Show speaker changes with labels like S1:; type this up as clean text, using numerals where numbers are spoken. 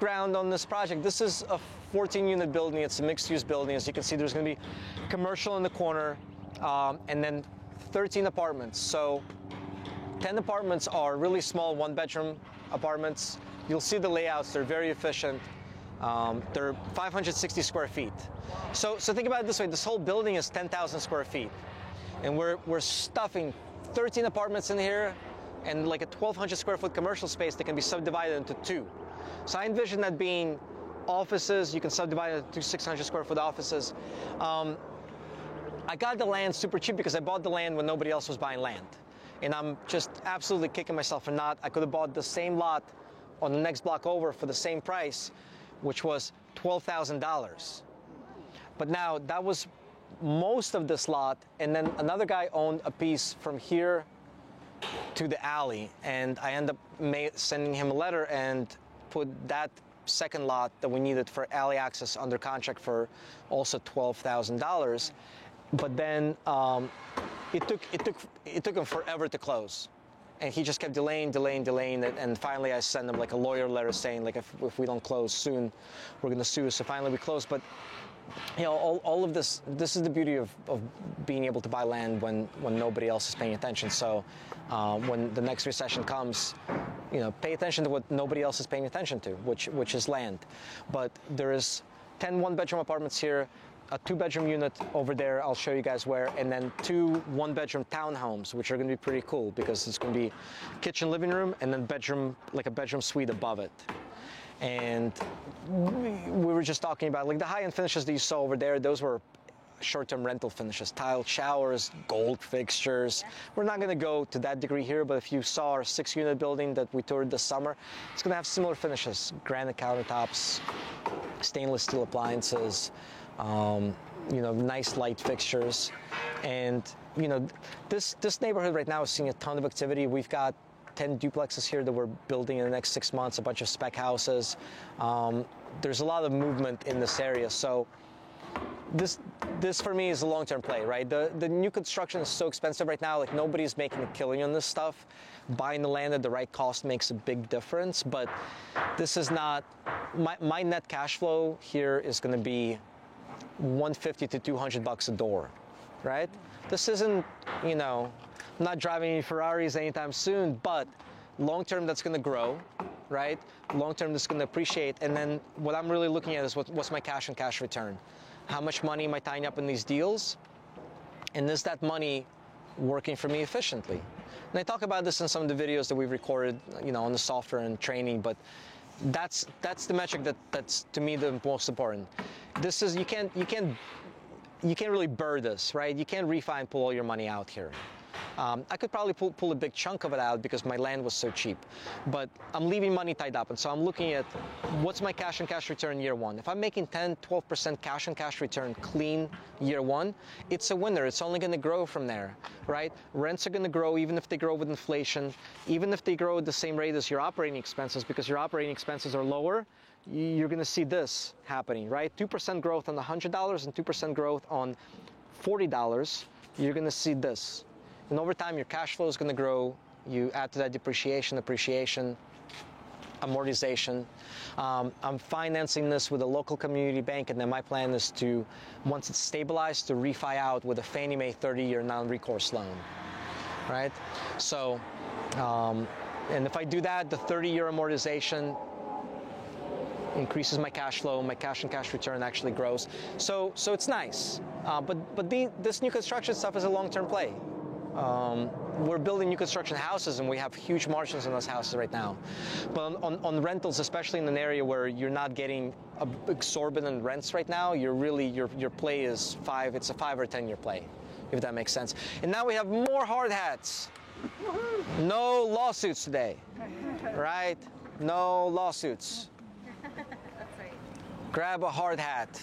S1: background on this project, this is a 14-unit building. It's a mixed-use building. As you can see, there's going to be commercial in the corner, and then 13 apartments. So 10 apartments are really small one-bedroom apartments. You'll see the layouts. They're very efficient. They're 560 square feet. So think about it this way. This whole building is 10,000 square feet. And we're stuffing 13 apartments in here and like a 1,200 square foot commercial space that can be subdivided into two. So I envision that being offices. You can subdivide it into 600 square foot offices. I got the land super cheap because I bought the land when nobody else was buying land. And I'm just absolutely kicking myself for not. I could have bought the same lot on the next block over for the same price, which was $12,000. But now that was most of this lot, and then another guy owned a piece from here to the alley, and I ended up sending him a letter and put that second lot that we needed for alley access under contract for also $12,000. But then it took him forever to close. And he just kept delaying, and finally I sent him like a lawyer letter saying like if we don't close soon, we're gonna sue. So finally we closed. But you know, all of this is the beauty of being able to buy land when nobody else is paying attention. So when the next recession comes, you know, pay attention to what nobody else is paying attention to, which is land. But there is 10 one-bedroom apartments here, a 2-bedroom unit over there, I'll show you guys where, and then 2 1-bedroom townhomes, which are going to be pretty cool because it's going to be kitchen, living room, and then bedroom, like a bedroom suite above it. And we were just talking about like the high-end finishes that you saw over there. Those were short-term rental finishes, tiled showers, gold fixtures. We're not going to go to that degree here, but if you saw our 6-unit building that we toured this summer, it's going to have similar finishes: granite countertops, stainless steel appliances, you know, nice light fixtures. And you know, this neighborhood right now is seeing a ton of activity. We've got 10 duplexes here that we're building in the next 6 months, a bunch of spec houses. There's a lot of movement in this area. So this for me is a long-term play, right? The new construction is so expensive right now, like nobody's making a killing on this stuff. Buying the land at the right cost makes a big difference, but this is not, my net cash flow here is gonna be $150 to $200 a door, right? This isn't, you know, I'm not driving any Ferraris anytime soon, but long-term that's gonna grow, right? Long-term that's gonna appreciate, and then what I'm really looking at is what's my cash and cash return? How much money am I tying up in these deals? And is that money working for me efficiently? And I talk about this in some of the videos that we've recorded, you know, on the software and training, but that's the metric that's to me the most important. This is, you can't really burr this, right? You can't refi and pull all your money out here. I could probably pull a big chunk of it out because my land was so cheap, but I'm leaving money tied up, and so I'm looking at what's my cash and cash return year one. If I'm making 10-12% cash and cash return clean year one, it's a winner. It's only going to grow from there, right? Rents are going to grow even if they grow with inflation, even if they grow at the same rate as your operating expenses, because your operating expenses are lower. You're going to see this happening, right? 2% growth on $100 and 2% growth on $40. You're going to see this. And over time, your cash flow is going to grow. You add to that depreciation, appreciation, amortization. I'm financing this with a local community bank, and then my plan is to, once it's stabilized, to refi out with a Fannie Mae 30-year non-recourse loan, right? So, and if I do that, the 30-year amortization increases my cash flow. My cash and cash return actually grows. So it's nice. But this new construction stuff is a long-term play. We're building new construction houses, and we have huge margins on those houses right now. But on rentals, especially in an area where you're not getting exorbitant rents right now, you're really, your play is it's a 5 or 10 year play, if that makes sense. And now we have more hard hats. No lawsuits today, right? No lawsuits.
S2: That's right.
S1: Grab a hard hat.